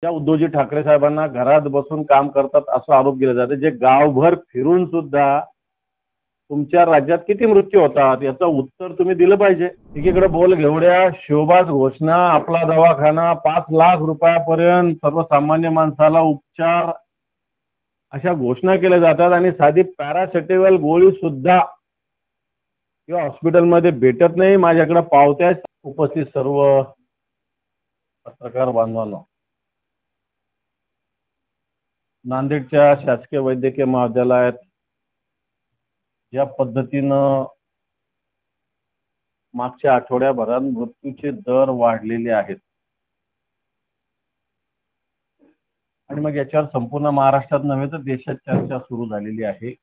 ज्या उद्धवजी ठाकरे साहेबांना घरात बसून काम करतात असा आरोप केला जातो, जे गावभर फिरून सुद्धा तुमच्या राज्यात किती मृत्यू होतात याचं उत्तर तुम्ही दिलं पाहिजे. एकीकडे बोल घेवड्या शोभास घोषणा, आपला दवाखाना, 5 लाख रुपयापर्यंत सर्वसामान्य माणसाला उपचार, अशा घोषणा केल्या जातात आणि साधी पॅरासिटामॉल गोळी सुद्धा किंवा हॉस्पिटलमध्ये भेटत नाही. माझ्याकडे पावत्या उपस्थित सर्व पत्रकार बांधवांनो, नांदेडच्या शासकीय वैद्यकीय महाविद्यालयात ज्या पद्धतीनं मागच्या आठवड्याभरात मृत्यूचे दर वाढलेले आहेत आणि मग याच्यावर संपूर्ण महाराष्ट्रात नव्हे तर देशात चर्चा सुरू झालेली आहे.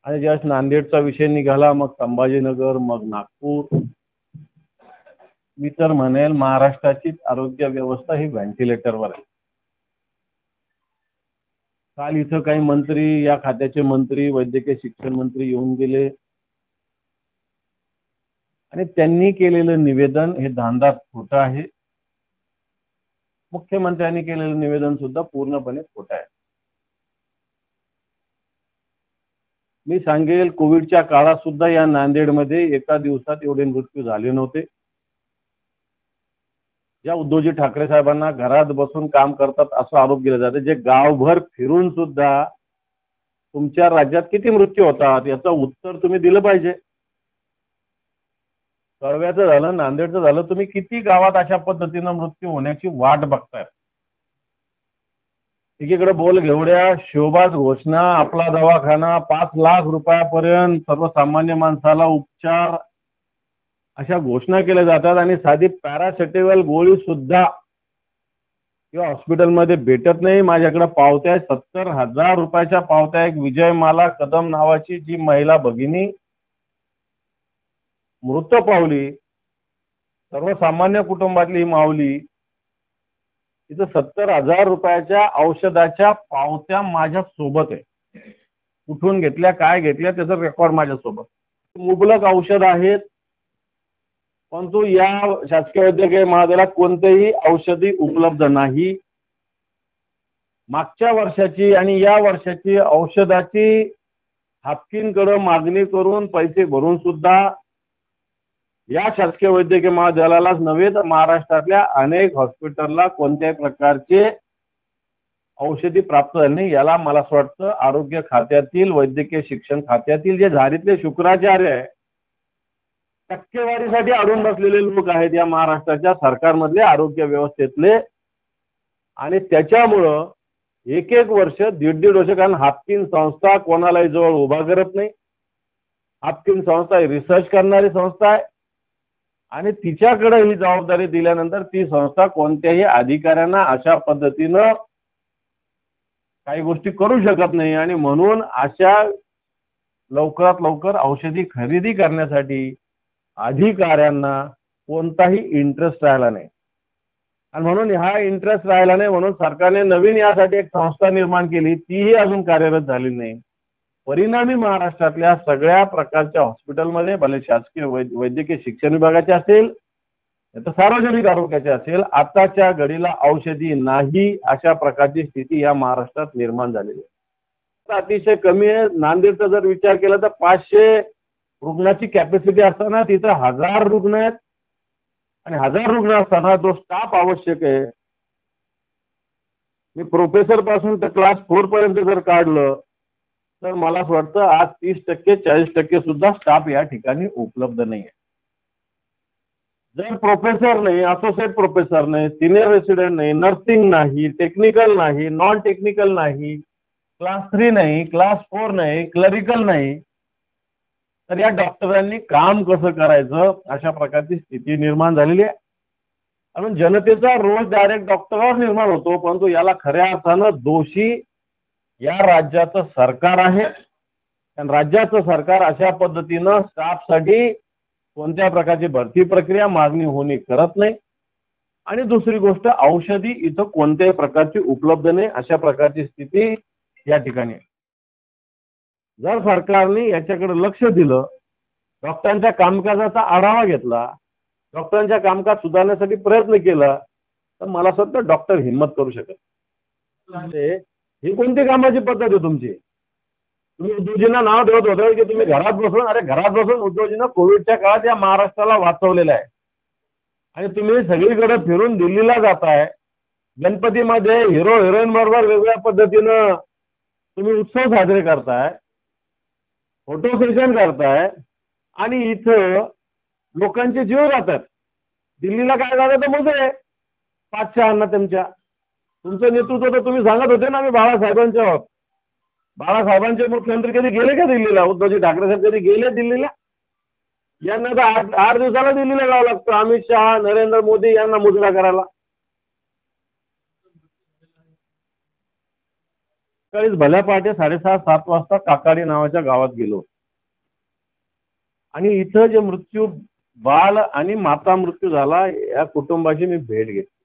आणि ज्यावेळेस नांदेडचा विषय निघाला, मग संभाजीनगर, मग नागपूर, मी तर म्हणेल महाराष्ट्राची आरोग्य व्यवस्था ही व्हेंटिलेटरवर आहे. काल इथं काही मंत्री, या खात्याचे मंत्री, वैद्यकीय शिक्षण मंत्री येऊन गेले आणि त्यांनी केलेलं निवेदन हे धांदात खोटं आहे. मुख्यमंत्र्यांनी केलेलं निवेदन सुद्धा पूर्णपणे खोटं आहे. मी सांगेल, कोविडच्या काळात सुद्धा या नांदेडमध्ये एका दिवसात एवढे मृत्यू झाले नव्हते. ज्या उद्धवजी ठाकरे साहेबांना घरात बसून काम करतात असा आरोप केला जातो, जे गावभर फिरून सुद्धा तुमच्या राज्यात किती मृत्यू होतात याचं उत्तर तुम्ही दिलं पाहिजे. कळव्याचं झालं, नांदेडचं झालं, तुम्ही किती गावात अशा पद्धतीनं मृत्यू होण्याची वाट बघताय. एकीकडे बोल घेवड्या शोभास घोषणा, आपला दवाखाना, 5 लाख रुपयापर्यंत सर्वसामान्य माणसाला उपचार, अशा घोषणा केल्या जातात आणि साधी पॅरासिटामॉल गोळी सुद्धा किंवा हॉस्पिटलमध्ये भेटत नाही. माझ्याकडे पावत्या 70,000 रुपयाच्या पावत्या. एक विजयमाला कदम नावाची जी महिला भगिनी मृत पावली, सर्वसामान्य कुटुंबातली ही माऊली, तिथं 70,000 रुपयाच्या औषधाच्या पावत्या माझ्या सोबत आहे. कुठून घेतल्या, काय घेतल्या, त्याचं रेकॉर्ड माझ्या सोबत. मुबलक औषध आहेत, परंतु या शासकीय वैद्यकीय महाविद्यालयात कोणतेही औषधी उपलब्ध नाही. मागच्या वर्षाची आणि या वर्षाची औषधाची हापकींकडे मागणी करून पैसे भरून सुद्धा या शासकीय वैद्यकीय महाविद्यालयालाच नव्हे तर महाराष्ट्रातल्या अनेक हॉस्पिटलला कोणत्याही प्रकारचे औषधी प्राप्त झाली नाही. याला मला असं वाटतं आरोग्य खात्यातील, वैद्यकीय शिक्षण खात्यातील जे झारीतले शुक्राचार्य आहे, टक्केवारीसाठी अडून बसलेले लोक आहेत या महाराष्ट्राच्या सरकारमधले, आरोग्य व्यवस्थेतले. आणि त्याच्यामुळं एक वर्ष, दीड वर्ष, कारण हापकिन संस्था कोणालाही जवळ उभा करत नाही. हापकिन संस्था ही रिसर्च करणारी संस्था आहे आणि तिच्याकडे ही जबाबदारी दिल्यानंतर ती संस्था कोणत्याही अधिकाऱ्यांना अशा पद्धतीनं काही गोष्टी करू शकत नाही. आणि म्हणून अशा लवकरात लवकर औषधी खरेदी करण्यासाठी अधिकाऱ्यांना कोणताही इंटरेस्ट राहिला नाही. आणि म्हणून हा इंटरेस्ट राहिला नाही म्हणून सरकारने नवीन यासाठी एक संस्था निर्माण केली, तीही अजून कार्यरत झालेली नाही. परिणामी महाराष्ट्रातल्या सगळ्या प्रकारच्या हॉस्पिटलमध्ये, भले शासकीय वैद्यकीय शिक्षण विभागाचे असेल तर सार्वजनिक आरोग्याचे असेल, आताच्या घडीला औषधी नाही, अशा प्रकारची स्थिती या महाराष्ट्रात निर्माण झालेली आहे. अतिशय कमी आहे. नांदेडचा जर विचार केला तर 500 रुग्णाची कॅपॅसिटी असताना तिथं 1000 रुग्ण आहेत आणि 1000 रुग्ण असताना जो स्टाफ आवश्यक आहे, मी प्रोफेसर पासून तर क्लास 4 पर्यंत जर काढलं तर मला असं वाटतं आज 30%, 40% सुद्धा स्टाफ या ठिकाणी उपलब्ध नाही आहे. जर प्रोफेसर नाही, असोसिएट प्रोफेसर नाही, सिनियर रेसिडेंट नाही, नर्सिंग नाही, टेक्निकल नाही, नॉन टेक्निकल नाही, क्लास 3 नाही, क्लास 4 नाही, क्लरिकल नाही, तर या डॉक्टरांनी काम कसं करायचं, अशा प्रकारची स्थिती निर्माण झालेली आहे. कारण जनतेचा रोष डायरेक्ट डॉक्टरवर निर्माण होतो, परंतु याला खऱ्या अर्थानं दोषी या राज्याचं सरकार आहे. कारण राज्याचं सरकार अशा पद्धतीनं स्टाफसाठी कोणत्या प्रकारची भरती प्रक्रिया, मागणी होणे करत नाही. आणि दुसरी गोष्ट, औषधी इथं कोणत्याही प्रकारची उपलब्ध नाही, अशा प्रकारची स्थिती या ठिकाणी. जर सरकारने याच्याकडे लक्ष दिलं, डॉक्टरांच्या कामकाजाचा आढावा घेतला, डॉक्टरांच्या कामकाज सुधारण्यासाठी प्रयत्न केला, तर मला असं वाटतं डॉक्टर हिंमत करू शकत. ही कोणती कामाची पद्धत आहे तुमची? तुम्ही उद्धवजींना नाव ठेवत होता की तुम्ही घरात बसून, अरे घरात बसून उद्धवजींना कोविडच्या काळात या महाराष्ट्राला वाचवलेलं आहे. आणि तुम्ही सगळीकडे फिरून दिल्लीला जाताय, गणपतीमध्ये हिरो हिरोईन बरोबर वेगवेगळ्या पद्धतीनं तुम्ही उत्सव साजरे करताय, फोटो सेशन करताय, आणि इथं लोकांचे जीव जातात. दिल्लीला काय झालं तर मुद्दे 5-6 तुमच्या तुमचं नेतृत्व तर तुम्ही सांगत होते ना, मी बाळासाहेबांचे आहोत. बाळासाहेबांचे मुख्यमंत्री कधी गेले का दिल्लीला? उद्धवजी ठाकरे साहेब कधी गेले दिल्लीला? यांना तर 8 दिवसाला दिल्लीला जावं लागतं. अमित शहा, नरेंद्र मोदी यांना मुजरा करायला. सकाळीच भल्या पहाटे 6:30-7 वाजता काकाडी नावाच्या गावात गेलो, आणि इथं जे मृत्यू, बाल आणि माता मृत्यू झाला, या कुटुंबाची मी भेट घेतली.